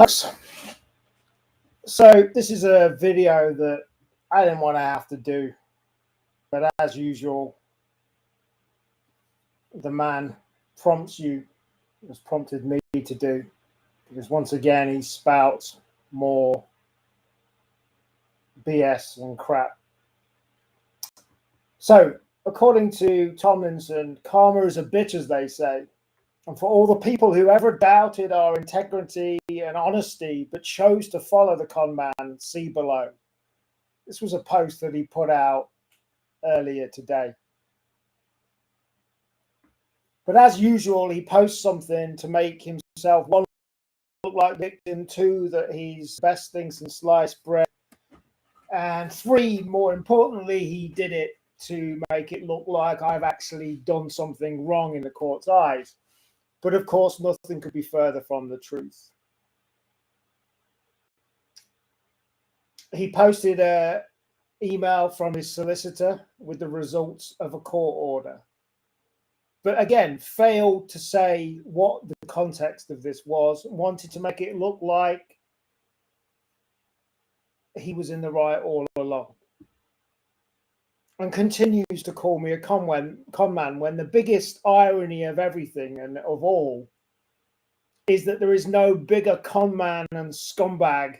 So this is a video that I didn't want to have to do, but as usual, the man has prompted me to do, because once again he spouts more BS and crap. So according to Tomlinson, karma is a bitch, as they say. And for all the people who ever doubted our integrity and honesty but chose to follow the con man, see below. This was a post that he put out earlier today. But as usual, he posts something to make himself, one, look like victim, two, that he's best thing since sliced bread, and three, more importantly, he did it to make it look like I've actually done something wrong in the court's eyes. But of course, nothing could be further from the truth. He posted an email from his solicitor with the results of a court order. But again, failed to say what the context of this was, wanted to make it look like he was in the right all along. And continues to call me a con man, when the biggest irony of everything and of all is that there is no bigger con man and scumbag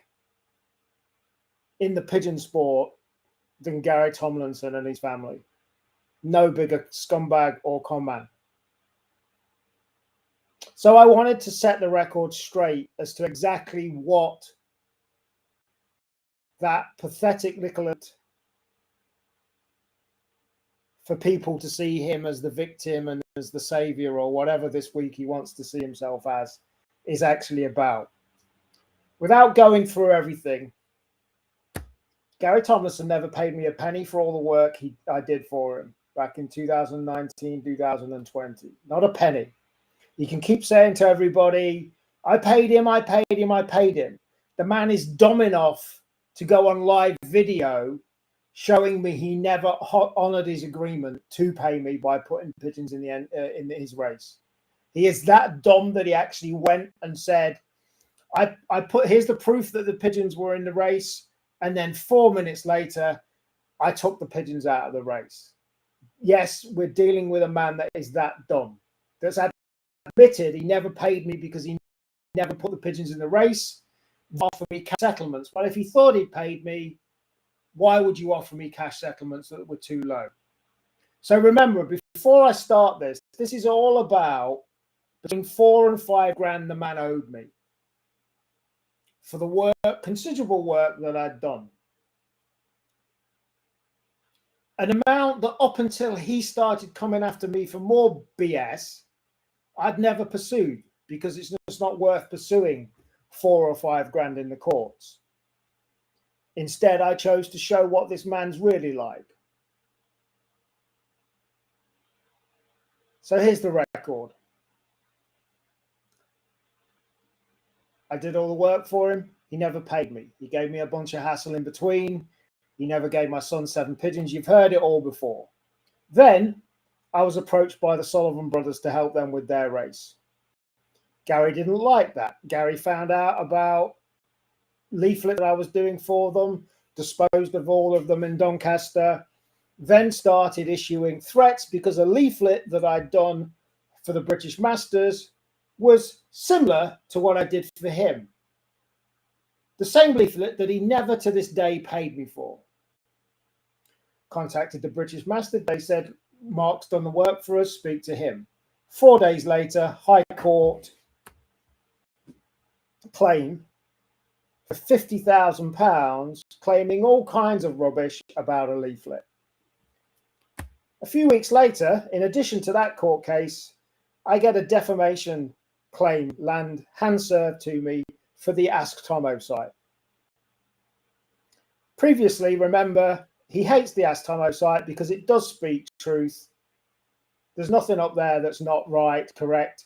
in the pigeon sport than Gary Tomlinson and his family. No bigger scumbag or con man. So I wanted to set the record straight as to exactly what that pathetic little, for people to see him as the victim and as the savior or whatever this week he wants to see himself as, is actually about. Without going through everything, Gary Tomlinson never paid me a penny for all the work I did for him back in 2019, 2020. Not a penny. He can keep saying to everybody, I paid him, I paid him, I paid him. The man is dumb enough to go on live video showing me he never honored his agreement to pay me by putting pigeons in in his race. He is that dumb that he actually went and said, here's the proof that the pigeons were in the race. And then 4 minutes later, I took the pigeons out of the race. Yes, we're dealing with a man that is that dumb. That's admitted he never paid me because he never put the pigeons in the race, offer me cash settlements. But if he thought he paid me, why would you offer me cash settlements that were too low? So remember, before I start this is all about between 4 and 5 grand the man owed me for the work, considerable work that I'd done. An amount that up until he started coming after me for more BS, I'd never pursued, because it's just not worth pursuing 4 or 5 grand in the courts. Instead, I chose to show what this man's really like. So here's the record. I did all the work for him. He never paid me. He gave me a bunch of hassle in between. He never gave my son 7 pigeons. You've heard it all before. Then I was approached by the Sullivan brothers to help them with their race. Gary didn't like that. Gary found out about leaflet that I was doing for them, disposed of all of them in Doncaster, then started issuing threats because a leaflet that I'd done for the British Masters was similar to what I did for him. The same leaflet that he never to this day paid me for. Contacted the British Master. They said, Mark's done the work for us, speak to him. 4 days later, High Court claim for £50,000, claiming all kinds of rubbish about a leaflet. A few weeks later, in addition to that court case, I get a defamation claim hand served to me for the Ask Tomo site. Previously, remember, he hates the Ask Tomo site because it does speak truth. There's nothing up there that's not right, correct.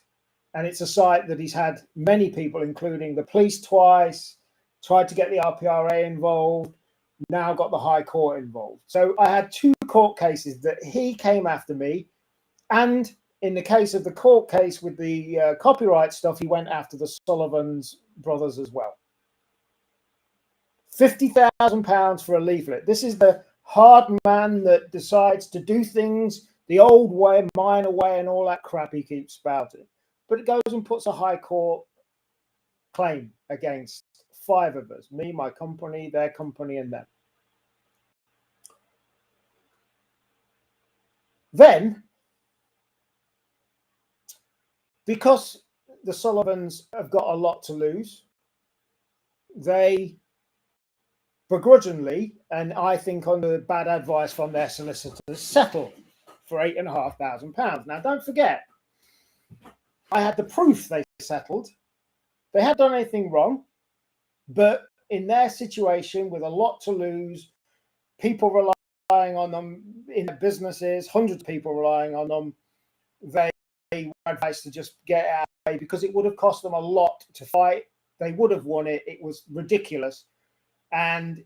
And it's a site that he's had many people, including the police twice, tried to get the RPRA involved, now got the High Court involved. So I had 2 court cases that he came after me, and in the case of the court case with the copyright stuff, he went after the Sullivan's brothers as well. £50,000 for a leaflet. This is the hard man that decides to do things the old way, minor way, and all that crap he keeps spouting. But it goes and puts a high court claim against 5 of us, me, my company, their company, and them. Then, because the Sullivans have got a lot to lose, they begrudgingly, and I think under bad advice from their solicitors, settle for £8,500. Now, don't forget, I had the proof they settled. They hadn't done anything wrong, but in their situation with a lot to lose, people relying on them in their businesses, hundreds of people relying on them, they were advised to just get out of the way because it would have cost them a lot to fight. They would have won it. It was ridiculous. And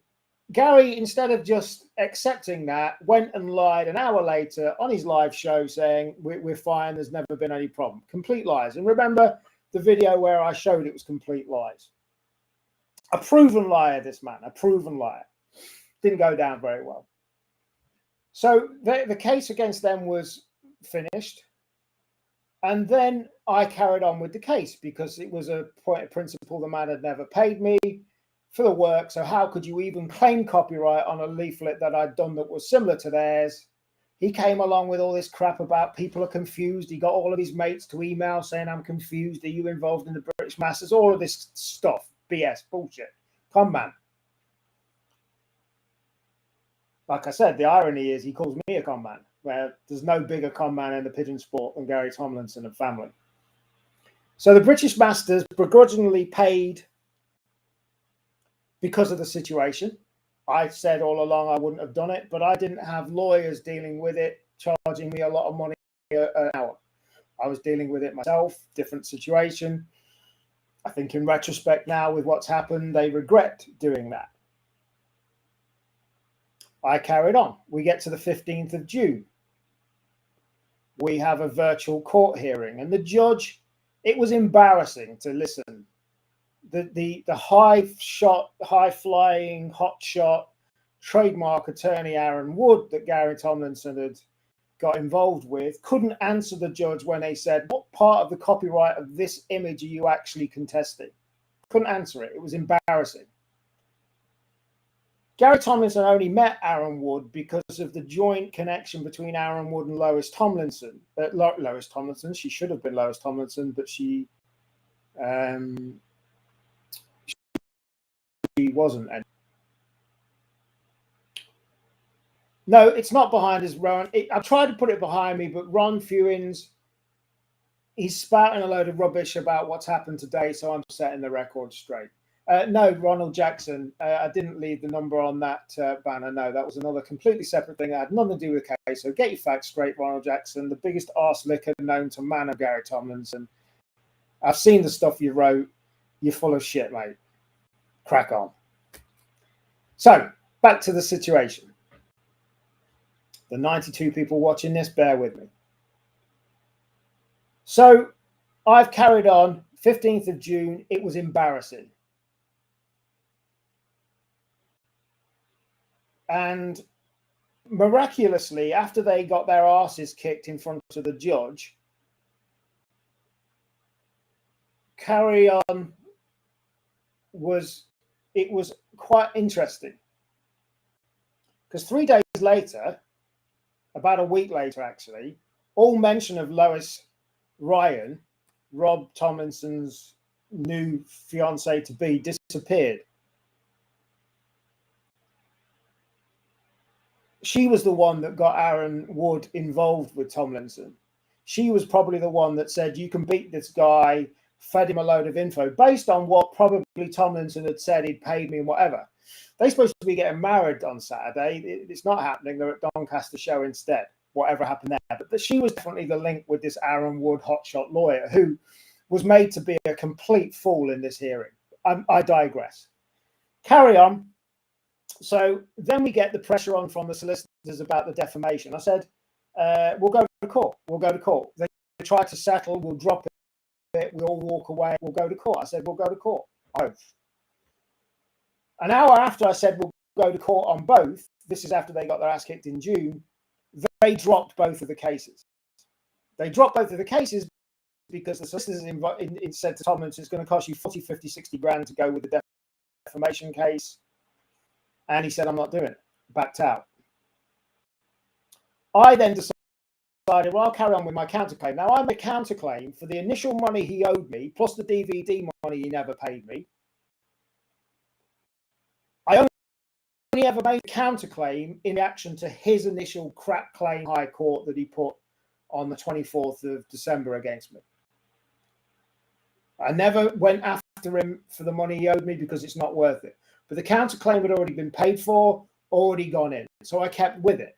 Gary, instead of just accepting that, went and lied an hour later on his live show saying, we're fine, there's never been any problem. Complete lies. And remember the video where I showed it was complete lies. A proven liar, this man, a proven liar. Didn't go down very well. So the case against them was finished. And then I carried on with the case because it was a point of principle. The man had never paid me for the work. So how could you even claim copyright on a leaflet that I'd done that was similar to theirs? He came along with all this crap about people are confused. He got all of his mates to email saying, I'm confused. Are you involved in the British Masters? All of this stuff. BS, bullshit. Con man. Like I said, the irony is he calls me a con man, where there's no bigger con man in the pigeon sport than Gary Tomlinson and family. So the British Masters begrudgingly paid because of the situation. I said all along I wouldn't have done it, but I didn't have lawyers dealing with it, charging me a lot of money an hour. I was dealing with it myself, different situation. I think in retrospect now with what's happened, they regret doing that. I carried on. We get to the 15th of June. We have a virtual court hearing, and the judge, it was embarrassing to listen. The high-flying, hotshot trademark attorney Aaron Wood that Gary Tomlinson had got involved with couldn't answer the judge when they said, what part of the copyright of this image are you actually contesting? Couldn't answer it. It was embarrassing. Gary Tomlinson only met Aaron Wood because of the joint connection between Aaron Wood and Lois Tomlinson. Lois Tomlinson, she should have been Lois Tomlinson, but she wasn't. No, it's not behind us, Ron. I tried to put it behind me, but Ron Fewins, he's spouting a load of rubbish about what's happened today, so I'm setting the record straight. No, Ronald Jackson, I didn't leave the number on that banner. No, that was another completely separate thing. That had nothing to do with the case. So get your facts straight, Ronald Jackson, the biggest arse licker known to man of Gary Tomlinson. I've seen the stuff you wrote. You're full of shit, mate. Crack on. So, back to the situation. The 92 people watching this, bear with me. So, I've carried on. 15th of June, it was embarrassing. And miraculously, after they got their asses kicked in front of the judge, carry on was quite interesting. Because 3 days later, about a week later actually, all mention of Lois Ryan, Rob Tomlinson's new fiancée-to-be, disappeared. She was the one that got Aaron Wood involved with Tomlinson. She was probably the one that said, you can beat this guy, fed him a load of info based on what probably Tomlinson had said he'd paid me and whatever. They're supposed to be getting married on Saturday. It's not happening. They're at Doncaster show instead, whatever happened there. But she was definitely the link with this Aaron Wood hotshot lawyer who was made to be a complete fool in this hearing. I digress. Carry on. So then we get the pressure on from the solicitors about the defamation. I said, we'll go to court. We'll go to court. They try to settle, we'll drop it, we'll walk away, we'll go to court. I said, we'll go to court. Both. An hour after I said we'll go to court on both, this is after they got their ass kicked in June, they dropped both of the cases. They dropped both of the cases because the solicitors said to Tomlinson, it's going to cost you 40, 50, 60 grand to go with the defamation case. And he said, I'm not doing it. Backed out. I then decided, well, I'll carry on with my counterclaim. Now, I made a counterclaim for the initial money he owed me, plus the DVD money he never paid me. I only ever made a counterclaim in reaction to his initial crap claim High Court that he put on the 24th of December against me. I never went after him for the money he owed me because it's not worth it. But the counterclaim had already been paid for, already gone in. So I kept with it.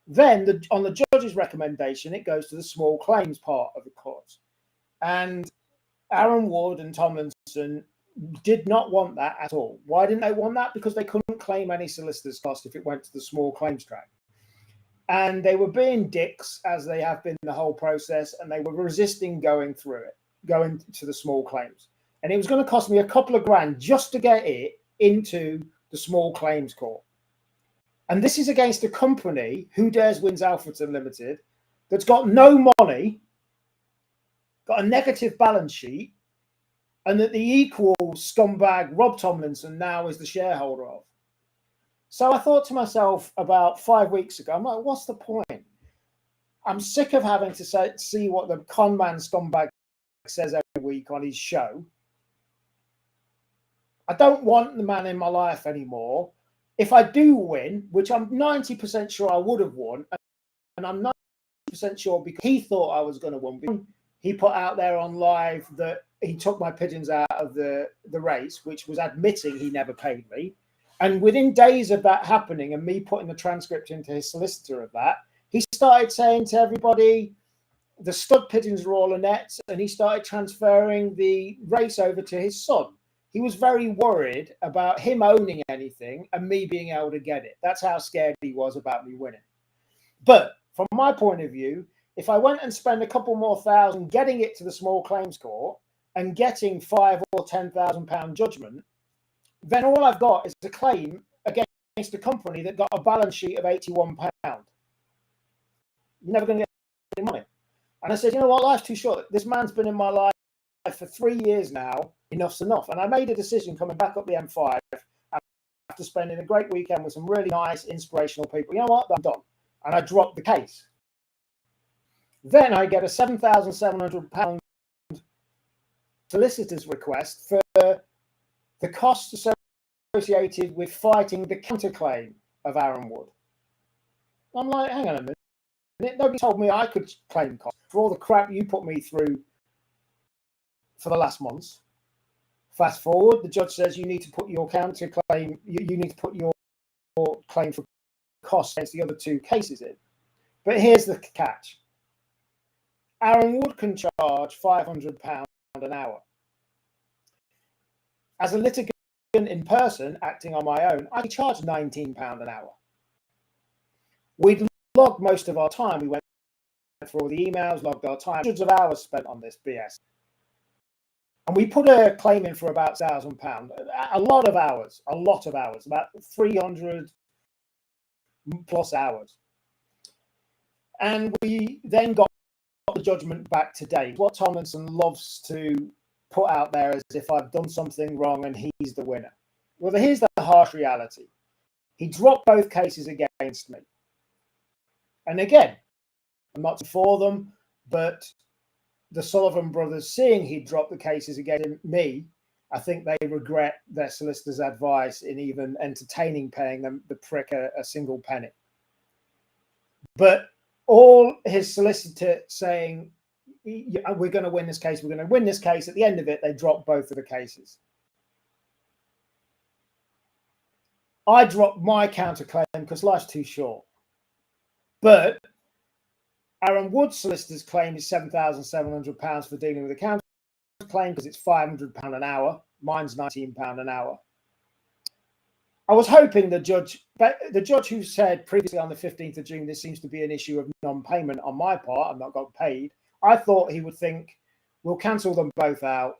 Then, on the judge's recommendation, it goes to the small claims part of the court. And Aaron Wood and Tomlinson did not want that at all. Why didn't they want that? Because they couldn't claim any solicitor's cost if it went to the small claims track. And they were being dicks, as they have been the whole process, and they were resisting going through it, going to the small claims. And it was going to cost me a couple of grand just to get it into the small claims court. And this is against a company, Who Dares Wins Alfreton Limited, that's got no money, got a negative balance sheet, and that the equal scumbag Rob Tomlinson now is the shareholder of. So I thought to myself about 5 weeks ago, I'm like, what's the point? I'm sick of having to see what the con man scumbag says every week on his show. I don't want the man in my life anymore. If I do win, which I'm 90% sure I would have won, and I'm 90% sure because he thought I was going to win. He put out there on live that he took my pigeons out of the race, which was admitting he never paid me. And within days of that happening and me putting the transcript into his solicitor of that, he started saying to everybody, the stud pigeons are all a net, and he started transferring the race over to his son. He was very worried about him owning anything and me being able to get it. That's how scared he was about me winning. But from my point of view, if I went and spent a couple more thousand getting it to the small claims court and getting £5,000 or £10,000 judgment, then all I've got is a claim against a company that got a balance sheet of £81. You're never going to get any money. And I said, you know what, life's too short. This man's been in my life for 3 years now. Enough's enough. And I made a decision coming back up the M5 after spending a great weekend with some really nice, inspirational people. You know what? I'm done. And I dropped the case. Then I get a £7,700 solicitor's request for the costs associated with fighting the counterclaim of Aaron Wood. I'm like, hang on a minute. Nobody told me I could claim costs for all the crap you put me through for the last months. Fast forward, the judge says you need to put your counterclaim, you need to put your claim for costs against the other two cases in. But here's the catch. Aaron Wood can charge £500 an hour. As a litigant in person, acting on my own, I charge £19 an hour. We'd logged most of our time. We went through all the emails, logged our time, hundreds of hours spent on this BS. And we put a claim in for about £1,000. A lot of hours, about 300 plus hours. And we then got the judgment back today. What Tomlinson loves to put out there as if I've done something wrong and he's the winner. Well, here's the harsh reality. He dropped both cases against me. And again, I'm not for them, but the Sullivan brothers, seeing he dropped the cases against me, I think they regret their solicitor's advice in even entertaining paying them the prick a single penny. But all his solicitor saying, we're going to win this case, we're going to win this case. At the end of it, they dropped both of the cases. I dropped my counterclaim because life's too short. But Aaron Wood's solicitor's claim is £7,700 for dealing with a counterclaim because it's £500 an hour. Mine's £19 an hour. I was hoping the judge who said previously on the 15th of June, this seems to be an issue of non-payment on my part, I've not got paid. I thought he would think, we'll cancel them both out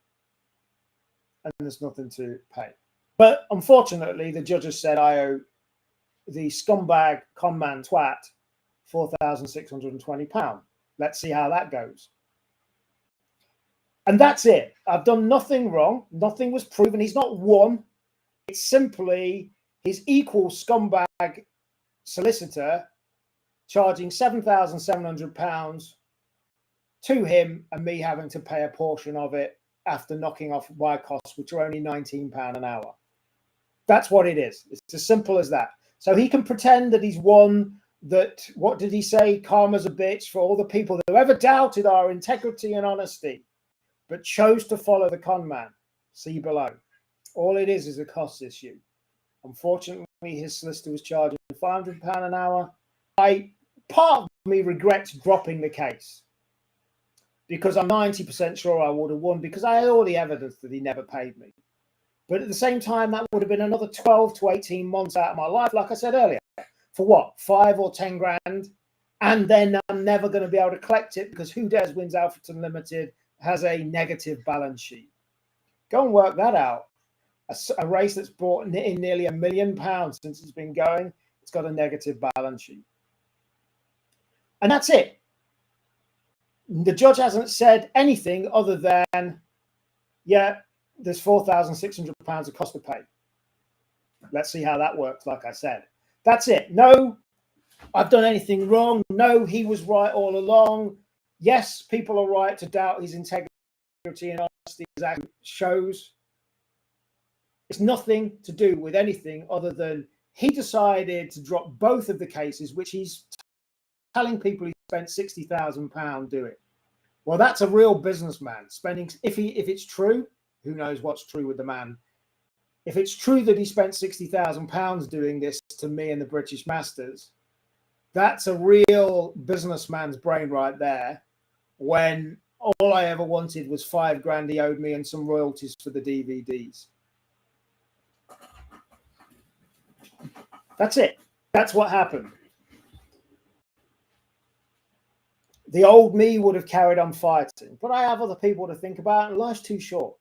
and there's nothing to pay. But unfortunately, the judge has said I owe the scumbag conman twat £4,620. Let's see how that goes. And that's it. I've done nothing wrong. Nothing was proven. He's not won. It's simply his equal scumbag solicitor charging £7,700 to him and me having to pay a portion of it after knocking off my costs, which are only £19 an hour. That's what it is. It's as simple as that. So he can pretend that he's won, that, what did he say? Karma's a bitch for all the people that ever doubted our integrity and honesty, but chose to follow the con man. See below. All it is a cost issue. Unfortunately, his solicitor was charging £500 an hour. Part of me regrets dropping the case because I'm 90% sure I would have won because I had all the evidence that he never paid me. But at the same time, that would have been another 12 to 18 months out of my life, like I said earlier. For what? 5 or 10 grand? And then I'm never going to be able to collect it because Who Dares Wins Alfreton Limited has a negative balance sheet. Go and work that out. A race that's brought in nearly £1 million since it's been going, it's got a negative balance sheet. And that's it. The judge hasn't said anything other than, yeah, there's £4,600 of cost to pay. Let's see how that works, like I said. That's it. No, I've done anything wrong. No, he was right all along. Yes, people are right to doubt his integrity and honesty as that shows. It's nothing to do with anything other than he decided to drop both of the cases, which he's telling people he spent £60,000 doing. Well, that's a real businessman spending. If it's true, who knows what's true with the man? If it's true that he spent £60,000 doing this to me and the British Masters, that's a real businessman's brain right there. When all I ever wanted was £5 grand he owed me and some royalties for the DVDs. That's it. That's what happened. The old me would have carried on fighting, but I have other people to think about, and life's too short.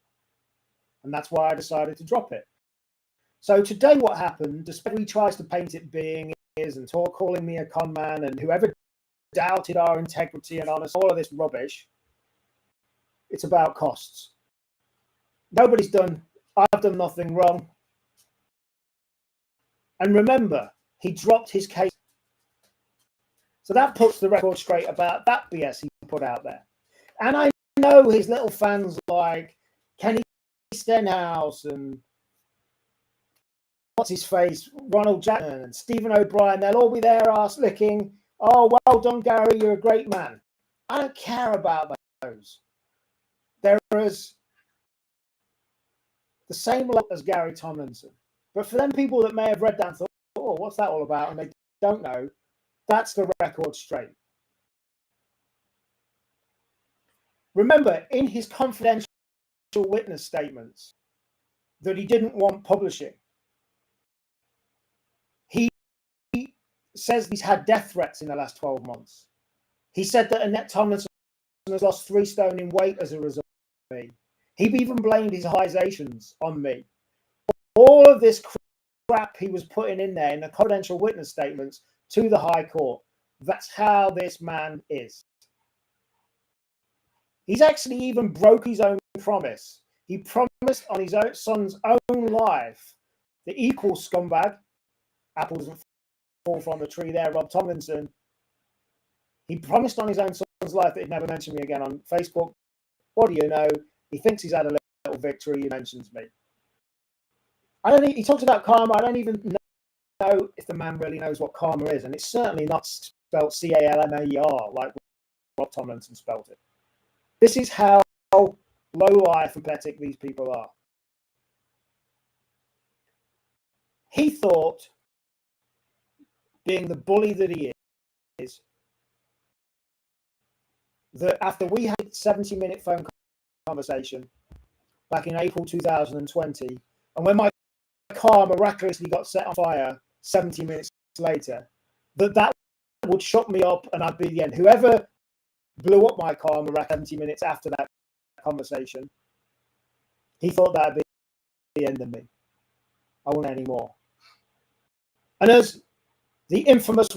And that's why I decided to drop it. So today what happened, despite he tries to paint it being is and calling me a con man and whoever doubted our integrity and honesty, all of this rubbish, it's about costs. I've done nothing wrong. And remember, he dropped his case. So that puts the record straight about that BS he put out there. And I know his little fans like Kenny Stenhouse and what's his face, Ronald Jackson and Stephen O'Brien, they'll all be there ass licking, oh, well done, Gary, you're a great man. I don't care about those. There is the same lot as Gary Tomlinson. But for them people that may have read that and thought, oh, what's that all about? And they don't know, that's the record straight. Remember, in his confidential witness statements that he didn't want publishing, he says he's had death threats in the last 12 months. He said that Annette Tomlinson has lost 3 stone in weight as a result of me. He even blamed his highsations on me. All of this crap he was putting in there in the confidential witness statements to the High Court. That's how this man is. He's actually even broke his own promise. He promised on his own son's own life, the equal scumbag, apple doesn't fall from the tree there, Rob Tomlinson. He promised on his own son's life that he'd never mention me again on Facebook. What do you know? He thinks he's had a little victory. He mentions me. He talks about karma. I don't even know if the man really knows what karma is. And it's certainly not spelled C-A-L-M-A-E-R like Rob Tomlinson spelled it. This is how low life and pathetic these people are. He thought, being the bully that he is, that after we had a 70-minute phone conversation back in April 2020, and when my car miraculously got set on fire 70 minutes later, that would shut me up and I'd be the end. Whoever blew up my car around 70 minutes after that conversation. He thought that'd be the end of me. I won't anymore. And as the infamous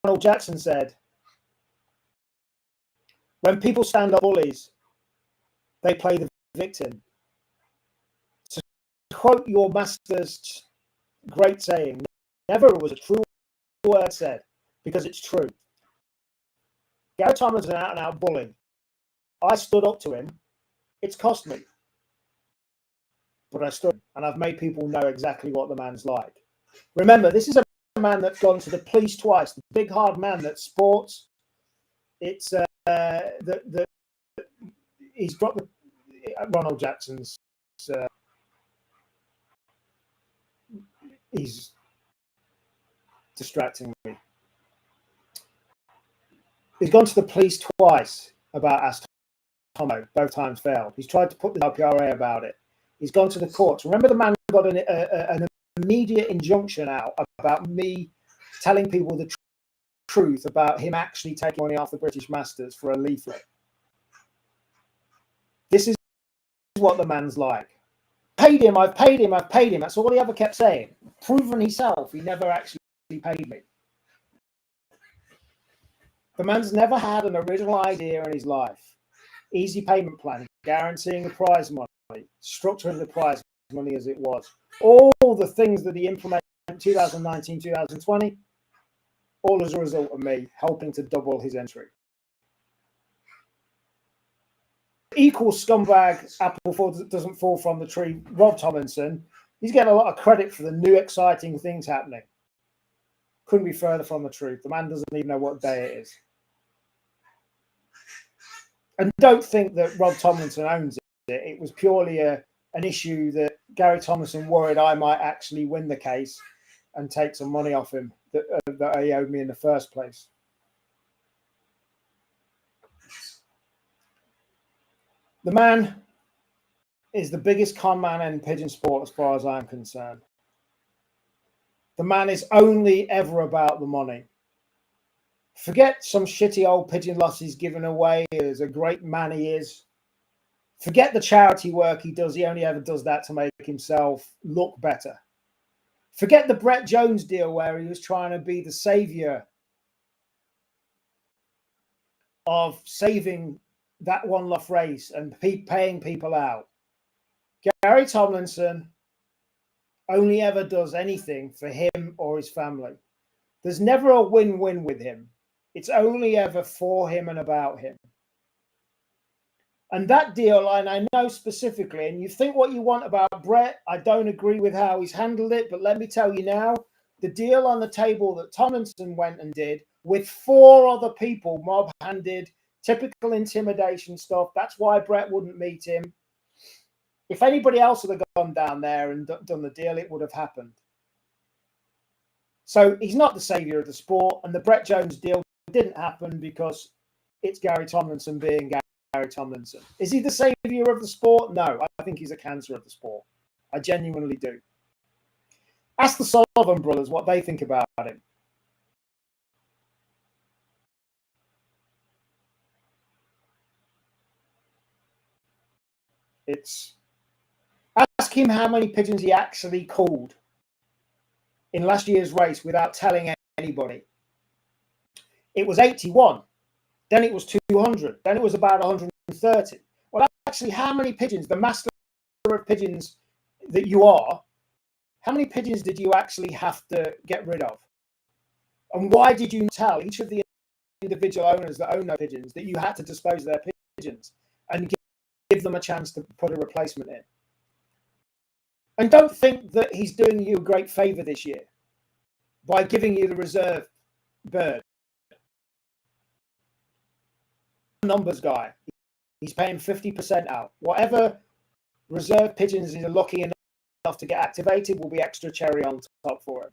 Ronald Jackson said, when people stand up bullies, they play the victim. To quote your master's great saying, never was a true word said, because it's true. Gary Tomlinson is an out-and-out bully. I stood up to him. It's cost me. But I stood, and I've made people know exactly what the man's like. Remember, this is a man that's gone to the police twice, the big hard man that sports. It's he's got the Ronald Jackson's. He's distracting me. He's gone to the police twice about As Tomo, both times failed. He's tried to put the LPRA about it. He's gone to the courts. Remember, the man got an immediate injunction out about me telling people the truth about him actually taking money off the British masters for a leaflet. This is what the man's like. Paid him, I've paid him, I've paid him. That's all he ever kept saying. Proven himself, he never actually paid me. The man's never had an original idea in his life. Easy payment plan, guaranteeing the prize money, structuring the prize money as it was. All the things that he implemented in 2019, 2020, all as a result of me helping to double his entry. Equal scumbag, apple doesn't fall from the tree, Rob Tomlinson, he's getting a lot of credit for the new exciting things happening. Couldn't be further from the truth. The man doesn't even know what day it is. And don't think that Rob Tomlinson owns it. It was purely an issue that Gary Tomlinson worried I might actually win the case and take some money off him that he owed me in the first place. The man is the biggest con man in pigeon sport as far as I'm concerned. The man is only ever about the money. Forget some shitty old pigeon losses given away as a great man he is. Forget the charity work he does. He only ever does that to make himself look better. Forget the Brett Jones deal where he was trying to be the savior of saving that one-off race and paying people out. Gary Tomlinson only ever does anything for him or his family. There's never a win-win with him. It's only ever for him and about him. And that deal, and I know specifically, and you think what you want about Brett, I don't agree with how he's handled it, but let me tell you now, the deal on the table that Tomlinson went and did with 4 other people, mob-handed, typical intimidation stuff, that's why Brett wouldn't meet him. If anybody else had gone down there and done the deal, it would have happened. So he's not the savior of the sport, and the Brett Jones deal didn't happen because it's Gary Tomlinson being Gary Tomlinson. Is he the savior of the sport? No, I think he's a cancer of the sport. I genuinely do. Ask the Sullivan brothers what they think about him. Ask him how many pigeons he actually called in last year's race without telling anybody. It was 81. Then it was 200. Then it was about 130. Well, actually, how many pigeons, the master of pigeons that you are, how many pigeons did you actually have to get rid of? And why did you tell each of the individual owners that own those pigeons that you had to dispose of their pigeons and give them a chance to put a replacement in? And don't think that he's doing you a great favor this year by giving you the reserve bird. Numbers guy. He's paying 50% out. Whatever reserve pigeons is lucky enough to get activated will be extra cherry on top for him.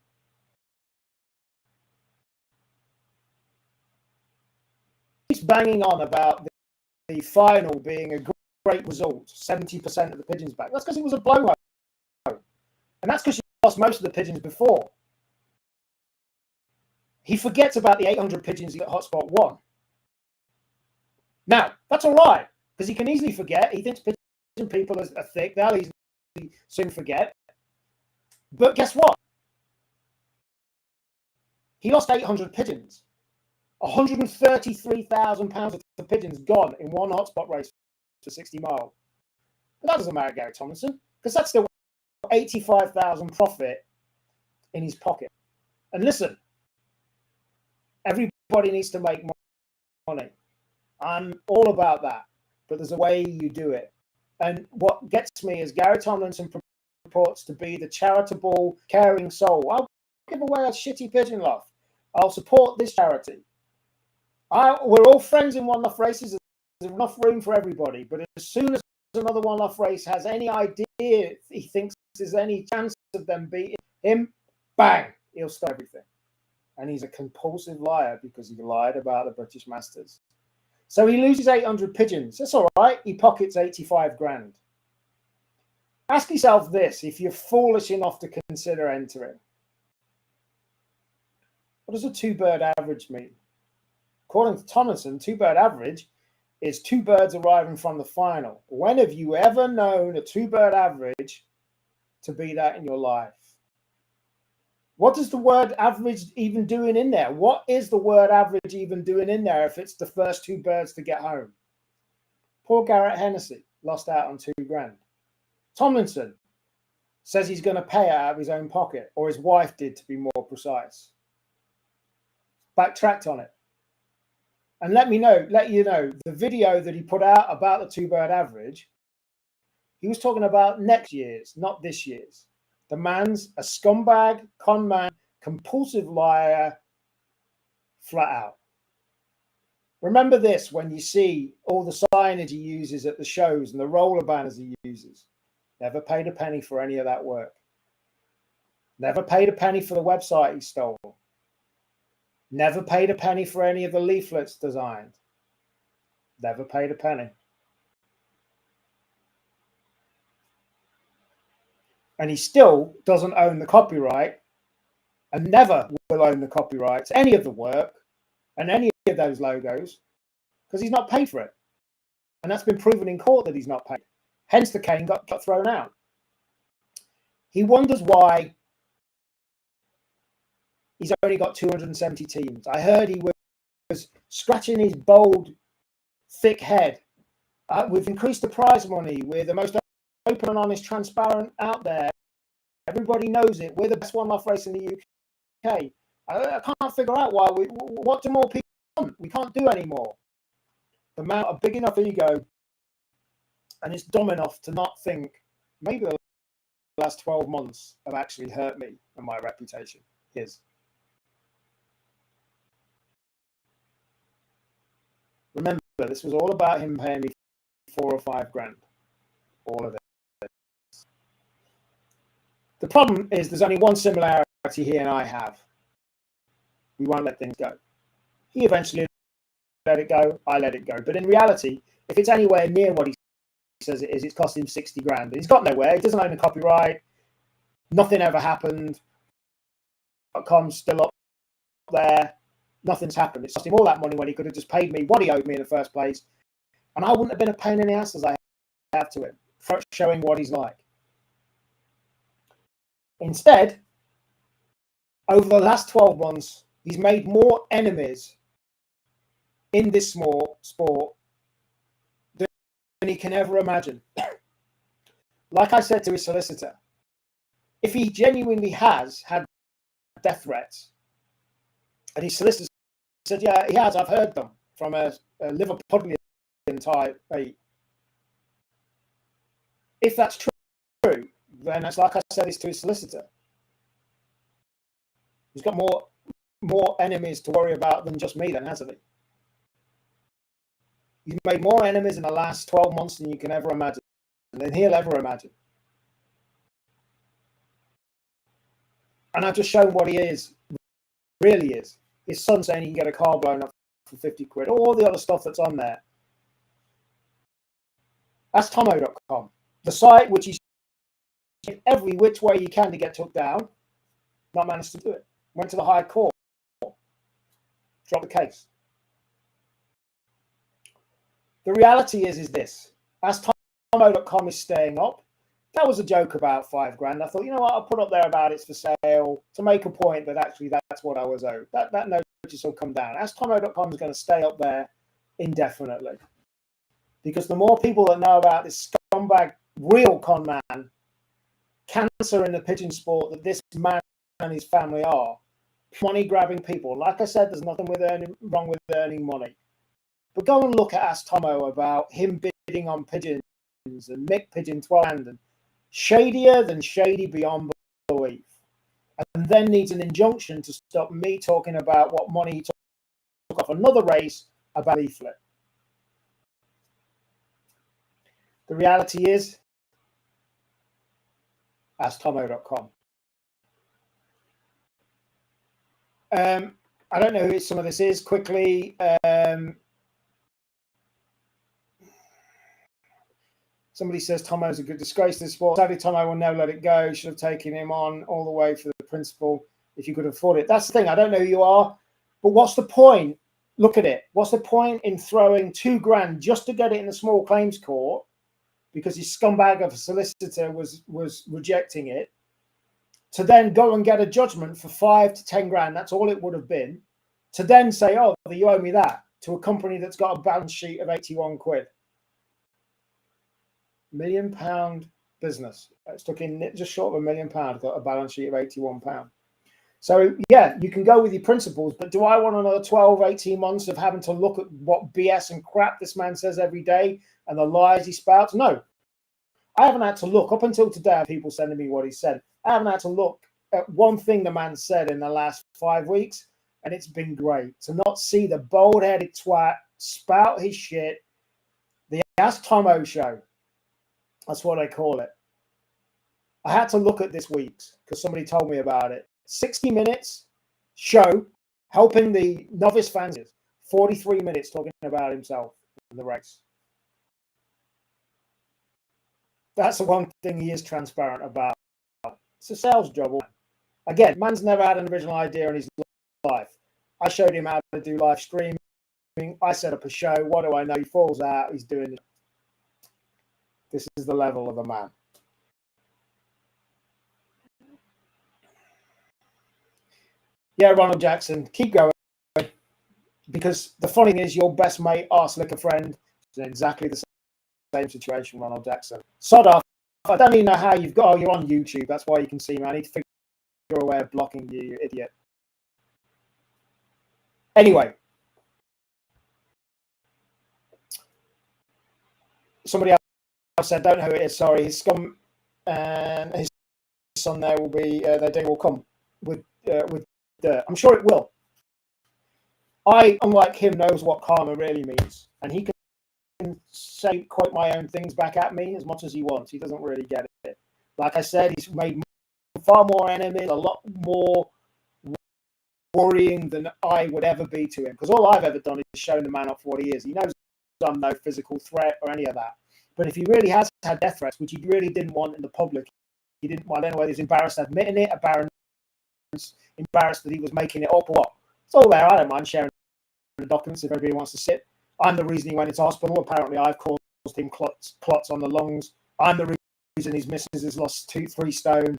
He's banging on about the final being a great result, 70% of the pigeons back. That's because it was a blowout. And that's because you lost most of the pigeons before. He forgets about the 800 pigeons that Hotspot won. Now, that's all right, because he can easily forget. He thinks pigeon people are thick. They'll easily soon forget. But guess what? He lost 800 pigeons. 133,000 pounds of pigeons gone in one hotspot race for 60 miles. But that doesn't matter, Gary Tomlinson, because that's still 85,000 profit in his pocket. And listen, everybody needs to make money. I'm all about that, but there's a way you do it. And what gets me is Gary Tomlinson purports to be the charitable, caring soul. I'll give away a shitty pigeon loft. I'll support this charity. We're all friends in one-off races. There's enough room for everybody. But as soon as another one-off race has any idea he thinks there's any chance of them beating him, bang, he'll stop everything. And he's a compulsive liar because he lied about the British Masters. So he loses 800 pigeons. That's all right. He pockets 85 grand. Ask yourself this, if you're foolish enough to consider entering. What does a two-bird average mean? According to Tomlinson, two-bird average is two birds arriving from the final. When have you ever known a two-bird average to be that in your life? What does the word average even doing in there? What is the word average even doing in there if it's the first two birds to get home? Poor Garrett Hennessy lost out on 2 grand. Tomlinson says he's going to pay it out of his own pocket, or his wife did, to be more precise. Backtracked on it. And let you know, the video that he put out about the two-bird average, he was talking about next year's, not this year's. The man's a scumbag, con man, compulsive liar, flat out. Remember this when you see all the signage he uses at the shows and the roller banners he uses. Never paid a penny for any of that work. Never paid a penny for the website he stole. Never paid a penny for any of the leaflets designed. Never paid a penny. And he still doesn't own the copyright and never will own the copyright to any of the work and any of those logos because he's not paid for it. And that's been proven in court that he's not paid. Hence the cane got thrown out. He wonders why he's only got 270 teams. I heard he was scratching his bold, thick head. We've increased the prize money. We're the most open and honest, transparent out there. Everybody knows it. We're the best one-off race in the UK. I can't figure out why. What do more people want? We can't do any more. The man a big enough ego, and it's dumb enough to not think maybe the last 12 months have actually hurt me and my reputation. His. Remember, this was all about him paying me 4 or 5 grand. All of it. The problem is there's only one similarity he and I have. We won't let things go. He eventually let it go. I let it go. But in reality, if it's anywhere near what he says it is, it's cost him 60 grand. He's got nowhere. He doesn't own the copyright. Nothing ever happened. .com's still up there. Nothing's happened. It's cost him all that money when he could have just paid me what he owed me in the first place. And I wouldn't have been a pain in the ass as I have to him for showing what he's like. Instead, over the last 12 months, he's made more enemies in this small sport than he can ever imagine. Like I said to his solicitor, if he genuinely has had death threats, and his solicitor said, yeah, he has, I've heard them from a Liverpudlian type 8. If that's true, then it's like I said, it's to his solicitor. He's got more enemies to worry about than just me then, hasn't he? He's made more enemies in the last 12 months than you can ever imagine, than he'll ever imagine. And I've just shown what he is, really is. His son saying he can get a car blown up for 50 quid, all the other stuff that's on there. That's Tomo.com, the site which he's every which way he can to get took down, not managed to do it. Went to the High Court, dropped the case. The reality is this. As Tomo.com is staying up, that was a joke about $5,000. I thought, you know what, I'll put up there about it's for sale to make a point that actually that's what I was owed. That notice will come down. As Tomo.com is going to stay up there indefinitely. Because the more people that know about this scumbag, real con man, cancer in the pigeon sport that this man and his family are, money grabbing people. Like I said, there's nothing wrong with earning money. But go and look at Ask Tomo about him bidding on pigeons and Mick Pigeon 12 and shadier than shady beyond belief. And then needs an injunction to stop me talking about what money he took off another race about leaflet. The reality is, Ask Tomo.com. I don't know who some of this is. Quickly, somebody says Tomo's a good disgrace to the sport. Sadly, Tomo will never let it go. You should have taken him on all the way for the principal if you could afford it. That's the thing. I don't know who you are, but what's the point? Look at it. What's the point in throwing $2,000 just to get it in the small claims court because his scumbag of a solicitor was rejecting it, to then go and get a judgment for $5,000 to $10,000, that's all it would have been, to then say, oh, you owe me that, to a company that's got a balance sheet of 81 quid. £1 million business. It's took in just short of £1 million, got a balance sheet of £81. So, yeah, you can go with your principles, but do I want another 12, 18 months of having to look at what BS and crap this man says every day and the lies he spouts? No. I haven't had to look. Up until today, people sending me what he said. I haven't had to look at one thing the man said in the last 5 weeks, and it's been great to not see the bold-headed twat spout his shit. The Ask Tomo show. That's what I call it. I had to look at this week's because somebody told me about it. 60 minutes show helping the novice fans. 43 minutes talking about himself in the race. That's the one thing he is transparent about. It's a sales job. Again, man's never had an original idea in his life. I showed him how to do live streaming. I set up a show. What do I know? He falls out. He's doing it. This is the level of a man. Yeah, Ronald Jackson, keep going. Because the funny thing is, your best mate, arse liquor friend, is in exactly the same situation, Ronald Jackson. Sod off. I don't even know how you've got. Oh, you're on YouTube. That's why you can see me. I need to figure a way of blocking you, you idiot. Anyway. Somebody else said, don't know who it is. Sorry. His scum and his son there will be, their day will come with dirt. I'm sure it will. I, unlike him, knows what karma really means. And he can say, quote my own things back at me as much as he wants. He doesn't really get it. Like I said, he's made far more enemies, a lot more worrying than I would ever be to him. Because all I've ever done is shown the man up for what he is. He knows I'm no physical threat or any of that. But if he really has had death threats, which he really didn't want in the public, he didn't. I don't know whether he's embarrassed admitting it, embarrassed that he was making it up or what. It's all there. I don't mind sharing the documents if everybody wants to sit. I'm the reason he went into hospital. Apparently, I've caused him clots on the lungs. I'm the reason his missus has lost 2-3 stone.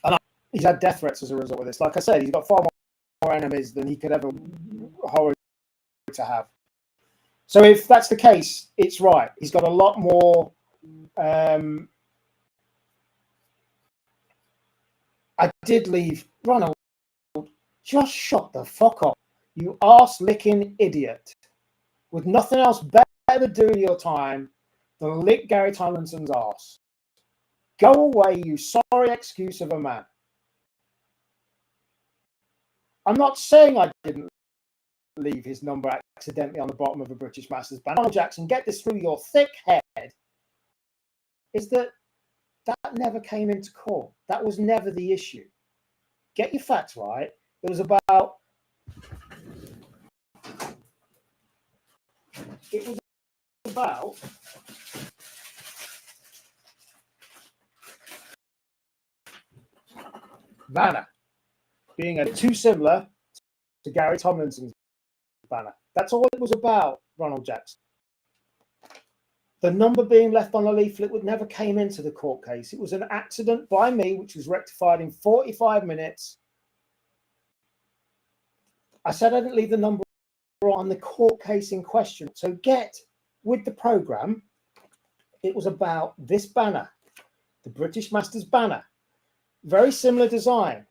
And he's had death threats as a result of this. Like I said, he's got far more enemies than he could ever hope to have. So if that's the case, it's right. He's got a lot more. I did leave Ronald. Just shut the fuck up, you arse-licking idiot, with nothing else better to do in your time than lick Gary Tomlinson's arse. Go away, you sorry excuse of a man. I'm not saying I didn't leave his number accidentally on the bottom of a British Masters band. Ronald Jackson, get this through your thick head, is that never came into court. That was never the issue. Get your facts right. It was about Vanna being too similar to Gary Tomlinson's banner. That's all it was about, Ronald Jackson. The number being left on the leaflet would never came into the court case. It was an accident by me, which was rectified in 45 minutes. I said I didn't leave the number on the court case in question. So get with the program. It was about this banner, the British Masters banner. Very similar design.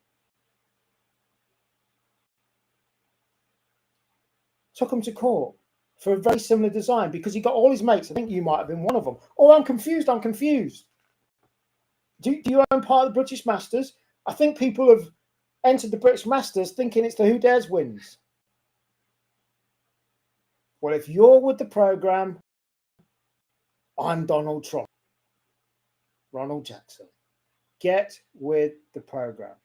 Took him to court for a very similar design because he got all his mates. I think you might have been one of them. Oh, I'm confused. I'm confused. Do you own part of the British Masters? I think people have entered the British Masters thinking it's the Who Dares wins. Well, if you're with the program, I'm Donald Trump. Ronald Jackson. Get with the program.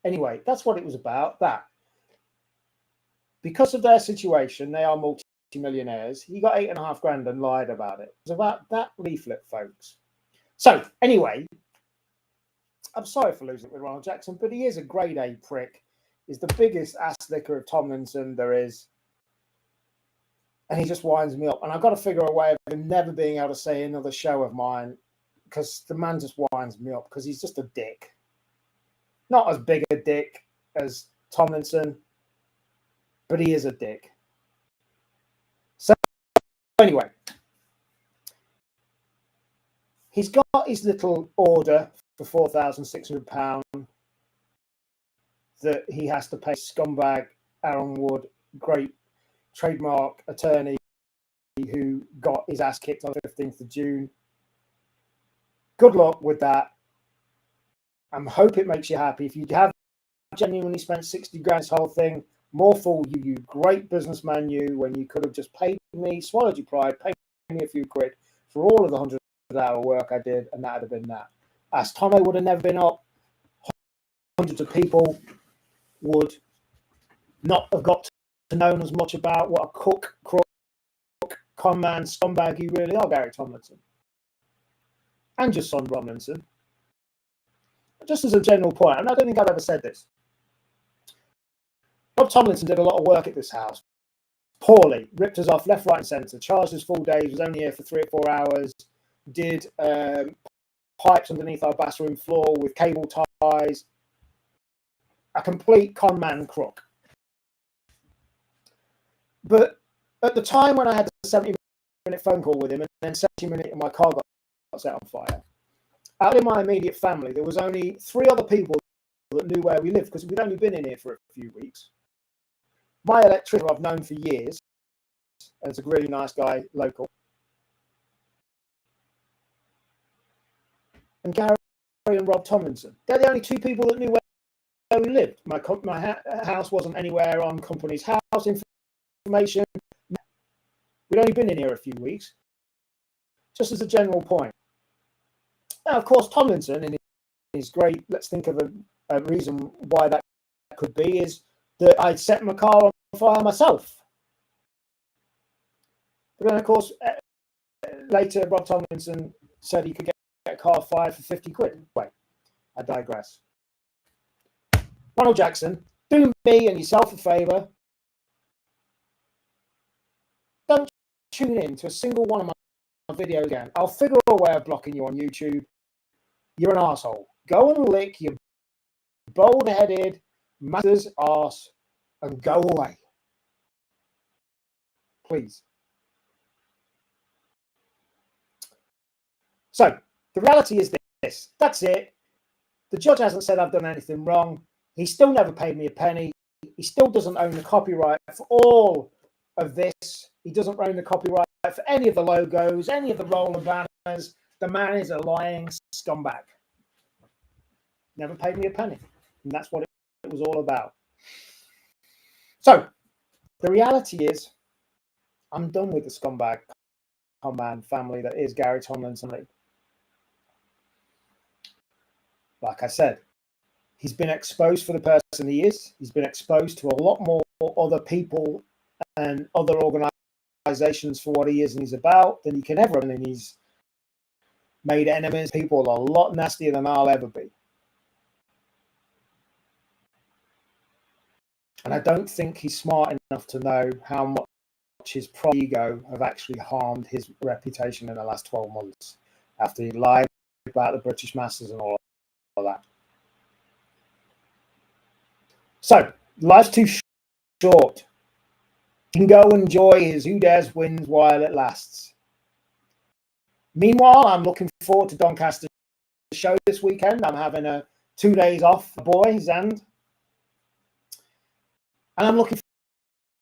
Anyway, that's what it was about. That. Because of their situation, they are multi-millionaires. He got $8,500 and lied about it. It was about that leaflet, folks. So, anyway, I'm sorry for losing it with Ronald Jackson, but he is a grade A prick. He's the biggest ass licker of Tomlinson there is. And he just winds me up. And I've got to figure a way of him never being able to say another show of mine because the man just winds me up because he's just a dick. Not as big a dick as Tomlinson, but he is a dick. So anyway, he's got his little order for £4,600 that he has to pay scumbag Aaron Wood, great trademark attorney who got his ass kicked on the 15th of June. Good luck with that. I hope it makes you happy. If you have genuinely spent 60 grand this whole thing, more fool you, you great businessman you, when you could have just paid me, swallowed your pride, paid me a few quid for all of the 100-hour work I did, and that would have been that. As Tomo would have never been up, hundreds of people would not have got to know as much about what a crook, con man, scumbag you really are, Gary Tomlinson. And your son, Tomlinson. Just as a general point, and I don't think I've ever said this, Rob Tomlinson did a lot of work at this house. Poorly. Ripped us off left, right and centre. Charged us full days. Was only here for 3 or 4 hours. Did pipes underneath our bathroom floor with cable ties. A complete con man crook. But at the time when I had a 70-minute phone call with him and then 70 minutes and my car got set on fire, out in my immediate family, there was only 3 other people that knew where we lived because we'd only been in here for a few weeks. My electrician I've known for years, and it's a really nice guy, local. And Gary and Rob Tomlinson. They're the only 2 people that knew where we lived. My house wasn't anywhere on company's house information. We'd only been in here a few weeks. Just as a general point. Now, of course, Tomlinson, in his great, let's think of a reason why that could be, is that I'd set my car on fire myself. But then, of course, later, Rob Tomlinson said he could get a car fired for 50 quid. Wait, I digress. Ronald Jackson, do me and yourself a favour. Don't tune in to a single one of my videos again. I'll figure a way of blocking you on YouTube. You're an arsehole. Go and lick your bald-headed mother's arse and go away. Please. So, the reality is this. That's it. The judge hasn't said I've done anything wrong. He still never paid me a penny. He still doesn't own the copyright for all of this. He doesn't own the copyright for any of the logos, any of the roller banners. The man is a lying scumbag. Never paid me a penny. And that's what it was all about. So, the reality is, I'm done with the scumbag con-man family that is Gary Tomlinson. Like I said, he's been exposed for the person he is. He's been exposed to a lot more other people and other organizations for what he is and he's about than he can ever. And he's made enemies. People a lot nastier than I'll ever be. And I don't think he's smart enough to know how much his pride ego have actually harmed his reputation in the last 12 months after he lied about the British Masters and all of that. So, life's too short. He can go and enjoy his Who Dares wins while it lasts. Meanwhile, I'm looking forward to Doncaster's show this weekend. I'm having 2 days off, boys, and I'm looking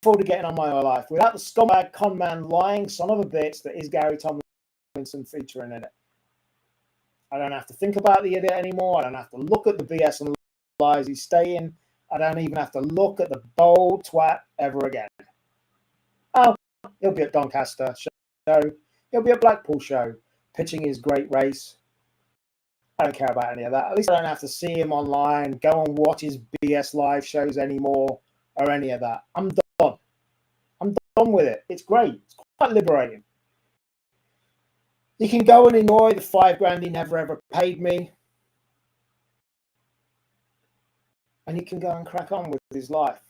forward to getting on my life without the scumbag conman lying son of a bitch that is Gary Tomlinson featuring in it. I don't have to think about the idiot anymore. I don't have to look at the BS and lies he's saying. I don't even have to look at the bold twat ever again. Oh, he'll be at Doncaster show. He'll be at Blackpool show, pitching his great race. I don't care about any of that. At least I don't have to see him online, go and watch his BS live shows anymore, or any of that. I'm done. I'm done with it. It's great. It's quite liberating. He can go and enjoy the $5,000 he never ever paid me. And he can go and crack on with his life.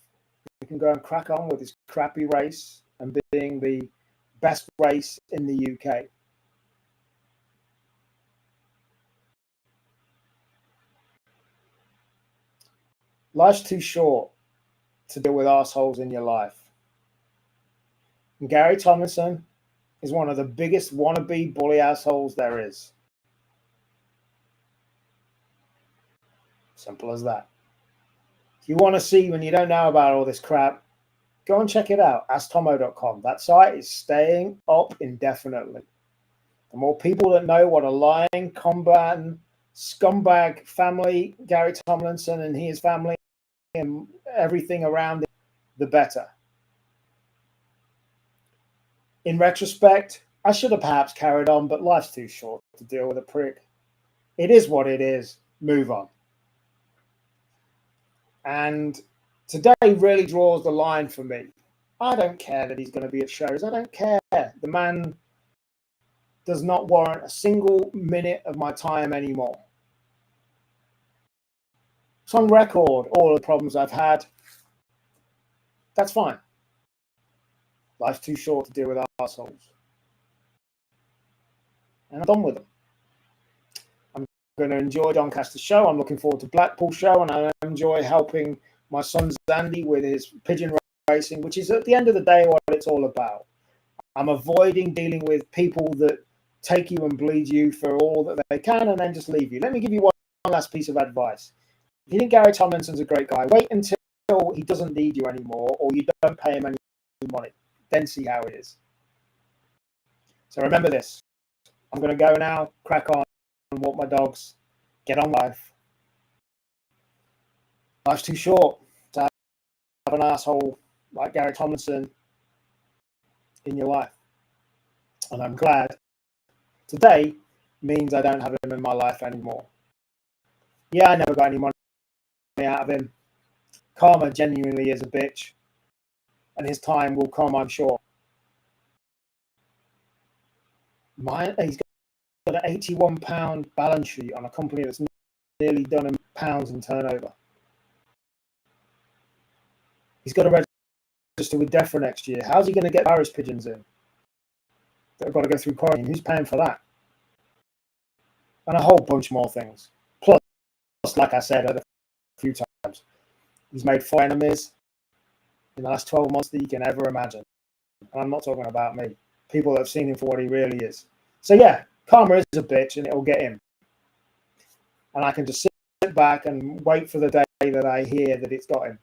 He can go and crack on with his crappy race and being the best race in the UK. Life's too short to deal with assholes in your life. And Gary Tomlinson is one of the biggest wannabe bully assholes there is. Simple as that. If you want to see when you don't know about all this crap, go and check it out, asktomo.com. That site is staying up indefinitely. The more people that know what a lying, combatant, scumbag family Gary Tomlinson and his family and everything around it, the better. In retrospect, I should have perhaps carried on, but life's too short to deal with a prick. It is what it is. Move on. And today really draws the line for me. I don't care that he's going to be at shows. I don't care. The man does not warrant a single minute of my time anymore. It's on record, all the problems I've had. That's fine. Life's too short to deal with assholes. And I'm done with them. I'm going to enjoy Doncaster's show. I'm looking forward to Blackpool show, and I enjoy helping my son Zandy with his pigeon racing, which is at the end of the day what it's all about. I'm avoiding dealing with people that take you and bleed you for all that they can and then just leave you. Let me give you one last piece of advice. If you think Gary Tomlinson's a great guy, wait until he doesn't need you anymore or you don't pay him any money. Then see how it is. So remember this. I'm going to go now, crack on, walk my dogs, get on life. Life's too short to have an asshole like Gary Tomlinson in your life. And I'm glad today means I don't have him in my life anymore. Yeah, I never got any money out of him. Karma genuinely is a bitch. And his time will come, I'm sure. He's got an £81 balance sheet on a company that's nearly done in pounds in turnover. He's got to register with DEFRA next year. How's he going to get virus pigeons in? They've got to go through quarantine. Who's paying for that? And a whole bunch more things. Plus, like I said a few times, he's made 4 enemies in the last 12 months that you can ever imagine. And I'm not talking about me. People that have seen him for what he really is. So yeah, karma is a bitch and it'll get him. And I can just sit back and wait for the day that I hear that it's got him.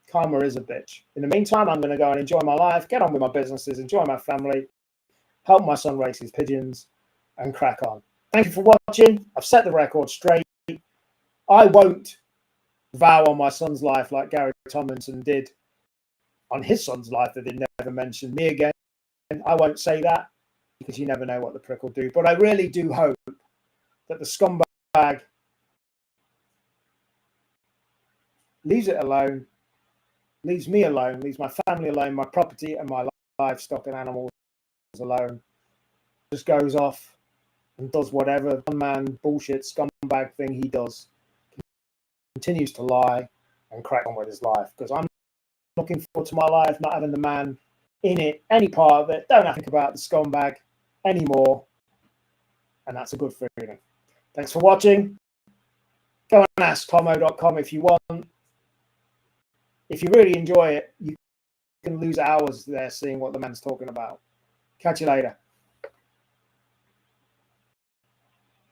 Karma is a bitch. In the meantime, I'm going to go and enjoy my life, get on with my businesses, enjoy my family, help my son race his pigeons, and crack on. Thank you for watching. I've set the record straight. I won't vow on my son's life like Gary Tomlinson did on his son's life that he'd never mention me again. I won't say that because you never know what the prick will do. But I really do hope that the scumbag leaves it alone, leaves me alone, leaves my family alone, my property and my livestock and animals alone, just goes off and does whatever man bullshit scumbag thing he does, continues to lie and crack on with his life, because I'm looking forward to my life not having the man in it, any part of it. Don't have to think about the scumbag anymore. And that's a good feeling. Thanks for watching. Go and ask Tomo.com if you want. If you really enjoy it, you can lose hours there seeing what the man's talking about. Catch you later.